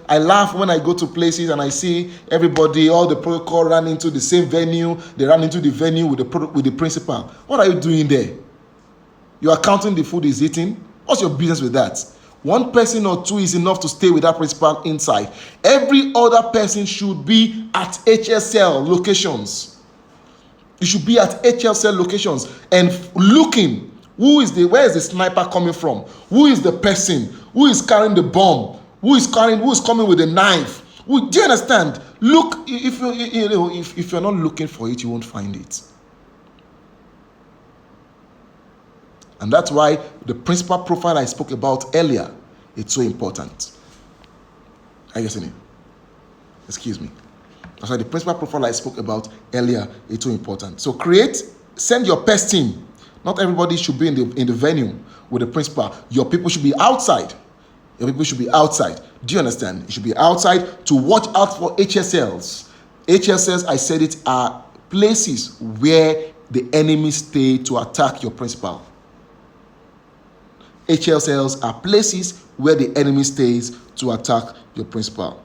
I laugh when I go to places and I see everybody, all the protocol ran into the same venue. They ran into the venue with the principal. What are you doing there? You are counting the food he's eating. What's your business with that? One person or two is enough to stay with that principal inside. Every other person should be at HSL locations. You should be at HSL locations and looking. Where is the sniper coming from? Who is the person? Who is carrying the bomb? Who is coming with a knife? Do you understand? Look, if you're not looking for it, you won't find it. And that's why the principal profile I spoke about earlier, it's so important. Are you getting it? Excuse me. That's why the principal profile I spoke about earlier, it's so important. So send your pest team. Not everybody should be in the venue with the principal. Your people should be outside. Do you understand? You should be outside to watch out for HSLs. HL cells, I said it, are places where the enemy stay to attack your principal. HL cells are places where the enemy stays to attack your principal.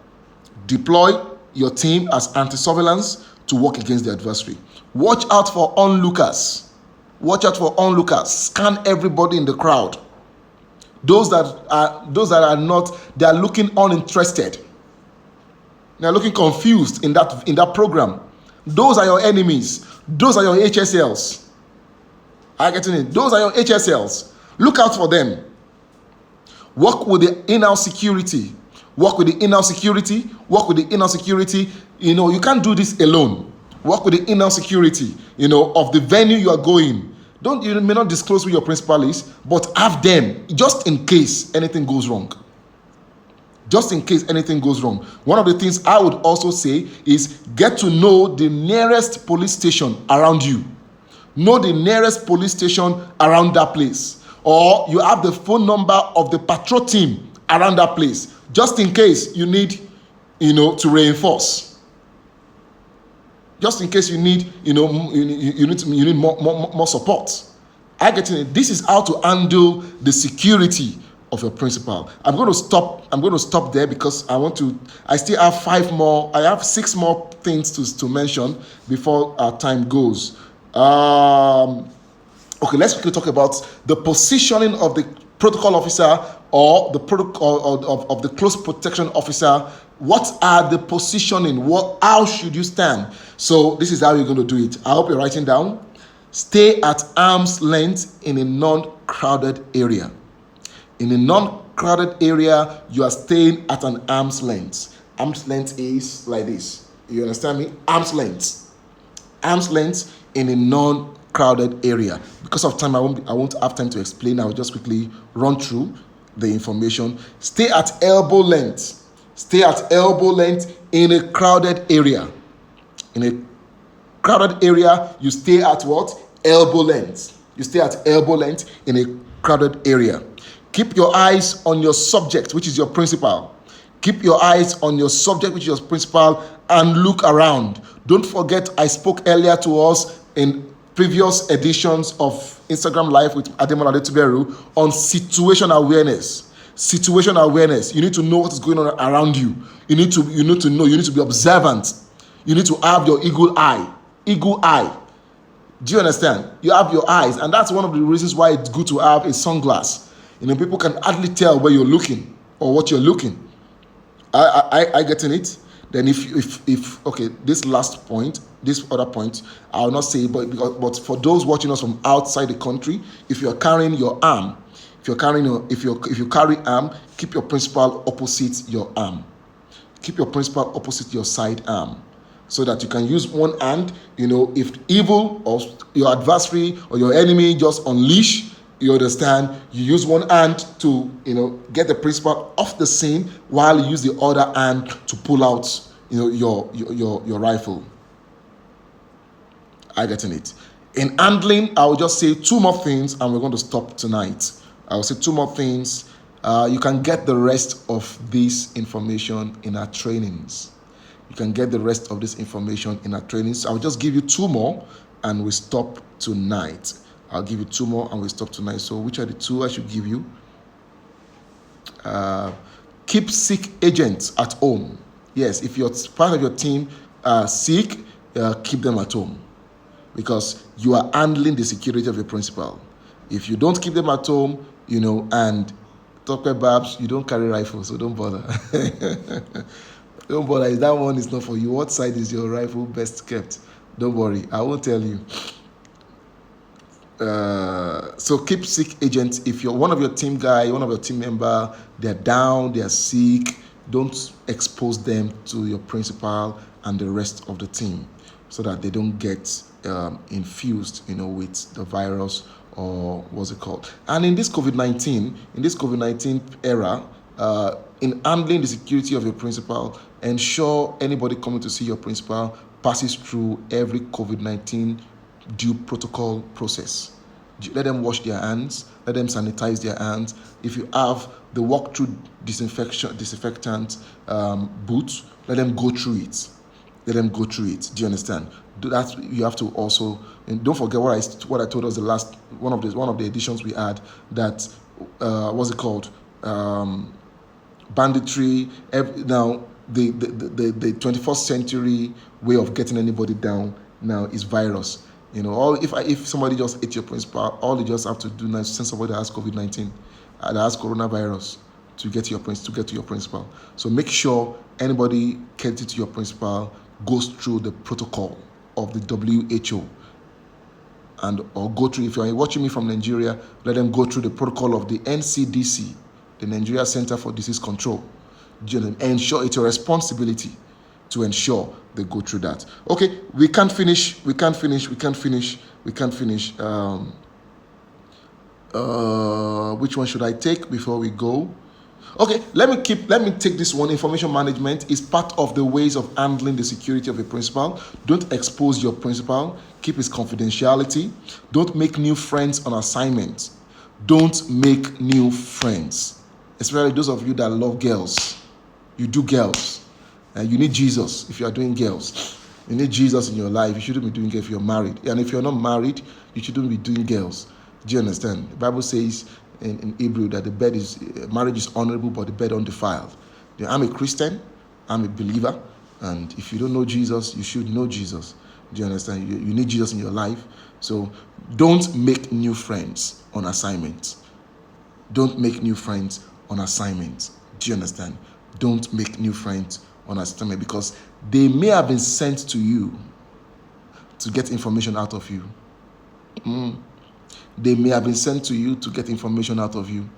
Deploy your team as anti-surveillance to work against the adversary. Watch out for onlookers. Watch out for onlookers. Scan everybody in the crowd. Those that are not, they are looking uninterested. They are looking confused in that program. Those are your enemies. Those are your HSLs. Are you getting it? Those are your HSLs. Look out for them. Work with the in-house security. Work with the in-house security. Work with the in-house security. You can't do this alone. Work with the in-house security, of the venue you are going. You may not disclose who your principal is, but have them just in case anything goes wrong. Just in case anything goes wrong. One of the things I would also say is get to know the nearest police station around you. Know the nearest police station around that place. Or you have the phone number of the patrol team around that place, just in case you need, to reinforce. Just in case you need, you need more support. I get it. This is how to handle the security of your principal. I'm going to stop there because I still have 6 more things to mention before our time goes. Okay, let's quickly talk about the positioning of the protocol officer or the protocol of the close protection officer. What are the positioning? How should you stand? So this is how you're going to do it. I hope you're writing down. Stay at arm's length in a non-crowded area. In a non-crowded area, you are staying at an arm's length. Arm's length is like this. You understand me? Arm's length. Arm's length in a non-crowded area. Because of time, I won't have time to explain. I will just quickly run through the information. Stay at elbow length. Stay at elbow length in a crowded area. In a crowded area, you stay at what? Elbow length. You stay at elbow length in a crowded area. Keep your eyes on your subject, which is your principal. Keep your eyes on your subject, which is your principal, and look around. Don't forget, I spoke earlier to us in previous editions of Instagram Live with Ademola Adetuberu on situation awareness. Situation awareness. You need to know what is going on around you. You need to know. You need to be observant. You need to have your eagle eye. Eagle eye. Do you understand? You have your eyes, and that's one of the reasons why it's good to have a sunglass. People can hardly tell where you're looking or what you're looking. I get in it. Then if okay, this last point, this other point, I will not say, but for those watching us from outside the country, if you're carrying your arm, if you carry arm, keep your principal opposite your arm. Keep your principal opposite your side arm, so that you can use one hand. If evil or your adversary or your enemy just unleash, you understand, you use one hand to get the principal off the scene, while you use the other hand to pull out your rifle. I get in it. In handling, I will just say 2 more things and we're going to stop tonight. I will say 2 more things. You can get the rest of this information in our trainings. You can get the rest of this information in our trainings. I'll just give you 2 more and we stop tonight. I'll give you 2 more and we stop tonight. So which are the 2 I should give you? Keep sick agents at home. Yes, if you're part of your team sick, keep them at home, because you are handling the security of your principal. If you don't keep them at home, and talk about Babs, you don't carry rifles, so don't bother. Don't bother. That one is not for you. What side is your rifle best kept? Don't worry, I won't tell you. So keep sick agents. If you're one of your team guy, one of your team member, they're down, they're sick, don't expose them to your principal and the rest of the team, so that they don't get infused, with the virus, or what's it called. And in this COVID-19 era, in handling the security of your principal, ensure anybody coming to see your principal passes through every COVID-19 due protocol process. Let them wash their hands, let them sanitize their hands. If you have the walk-through disinfectant booth, let them go through it. Let them go through it. Do you understand? That you have to also, and don't forget what I told us the last one of the editions we had, that what's it called? Banditry. Now the 21st century way of getting anybody down now is virus. If somebody just ate your principal, all you just have to do now is send somebody that has COVID-19, that has coronavirus, to get to your principal. So make sure anybody gets to your principal goes through the protocol of the WHO, or go through, if you're watching me from Nigeria, let them go through the protocol of the NCDC, the Nigeria Center for Disease Control. Ensure it's your responsibility to ensure they go through that. Okay, we can't finish. Which one should I take before we go? Okay, let me take this one. Information management is part of the ways of handling the security of a principal. Don't expose your principal. Keep his confidentiality. Don't make new friends on assignment. Don't make new friends, especially those of you that love girls. You do girls, and you need Jesus if you are doing girls. You need Jesus in your life. You shouldn't be doing girls if you're married. And if you're not married, you shouldn't be doing girls. Do you understand? The Bible says in Hebrew that marriage is honorable, but the bed undefiled. I'm a Christian, I'm a believer, and if you don't know Jesus, you should know Jesus. Do you understand? You need Jesus in your life. So don't make new friends on assignment. Don't make new friends on assignment. Do you understand? Don't make new friends on assignment, because they may have been sent to you to get information out of you. They may have been sent to you to get information out of you.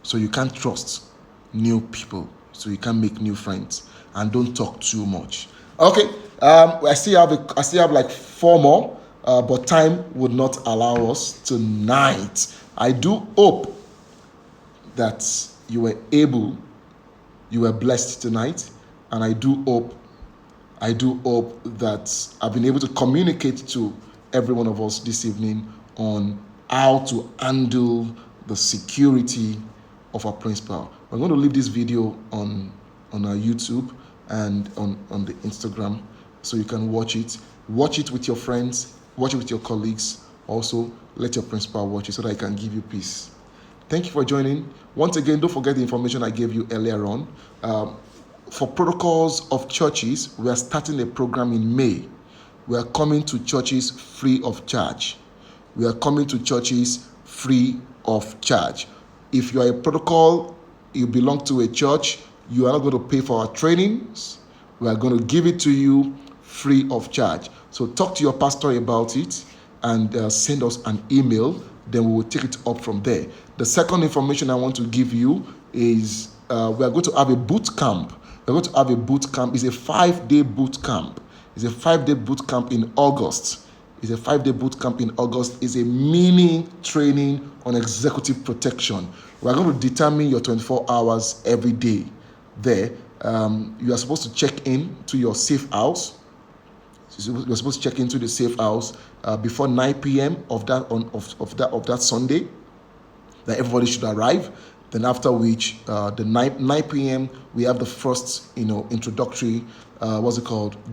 So you can't trust new people. So you can't make new friends. And don't talk too much. Okay, I still have like 4 more, but time would not allow us tonight. I do hope that you were blessed tonight, and I do hope that I've been able to communicate to every one of us this evening on how to handle the security of our principal. We're going to leave this video on our YouTube and on the Instagram, so you can watch it. Watch it with your friends, watch it with your colleagues. Also, let your principal watch it so that he can give you peace. Thank you for joining. Once again, don't forget the information I gave you earlier on. For protocols of churches, we are starting a program in May. We are coming to churches free of charge. We are coming to churches free of charge. If you are a protocol, you belong to a church, you are not going to pay for our trainings. We are going to give it to you free of charge. So talk to your pastor about it and send us an email. Then we will take it up from there. The second information I want to give you is we are going to have a boot camp. We're going to have a boot camp. It's a 5-day boot camp. It's a 5-day boot camp in August. It's a 5-day boot camp in August. It's a mini training on executive protection. We are going to determine your 24 hours every day there. You are supposed to check in to your safe house. You're supposed to check into the safe house before 9 p.m. of that Sunday. That everybody should arrive. Then after which, the 9 p.m. we have the first, introductory,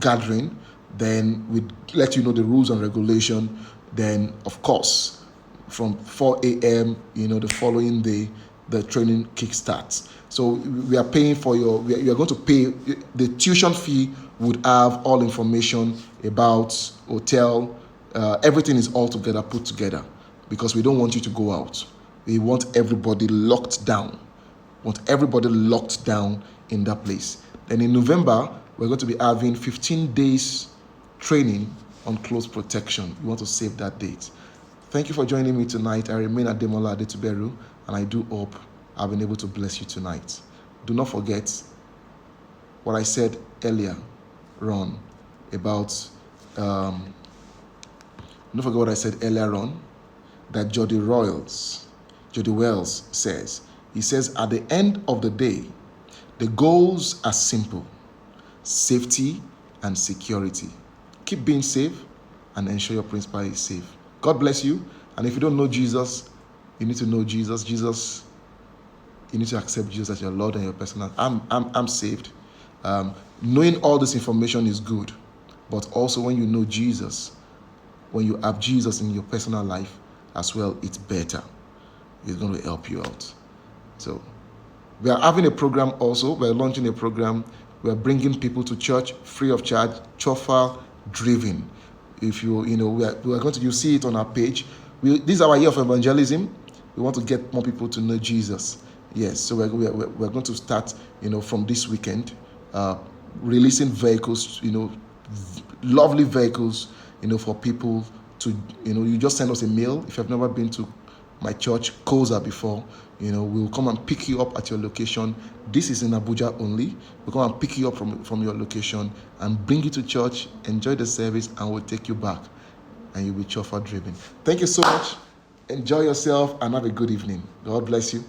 gathering. Then we let you know the rules and regulation. Then, of course, from 4 a.m., the following day, the training kickstarts. So we are paying for you are going to pay. The tuition fee would have all information about hotel. Everything is all together, put together, because we don't want you to go out. We want everybody locked down. In that place. Then in November, we're going to be having 15 days training on close protection. We want to save that date. Thank you for joining me tonight. I remain Ademola Adetuberu, and I do hope I've been able to bless you tonight. Do not forget what I said earlier on about don't forget what I said earlier on, that Jody Wells says. He says, at the end of the day, the goals are simple: safety and security. Keep being safe and ensure your principal is safe. God bless you. And if you don't know Jesus, you need to know Jesus. You need to accept Jesus as your Lord and your personal. I'm saved. Knowing all this information is good. But also when you know Jesus, when you have Jesus in your personal life as well, it's better. It's going to help you out. So we are having a program also. We're launching a program. We're bringing people to church free of charge, chauffeur driven. If we are going to, you see it on our page. This is our year of evangelism. We want to get more people to know Jesus. Yes, so we're going to start, from this weekend, releasing vehicles, lovely vehicles, for people to, you just send us a mail. If you've never been to my church, Koza, before, we'll come and pick you up at your location. This is in Abuja only. We'll come and pick you up from your location and bring you to church, enjoy the service, and we'll take you back. And you'll be chauffeur driven. Thank you so much. Enjoy yourself and have a good evening. God bless you.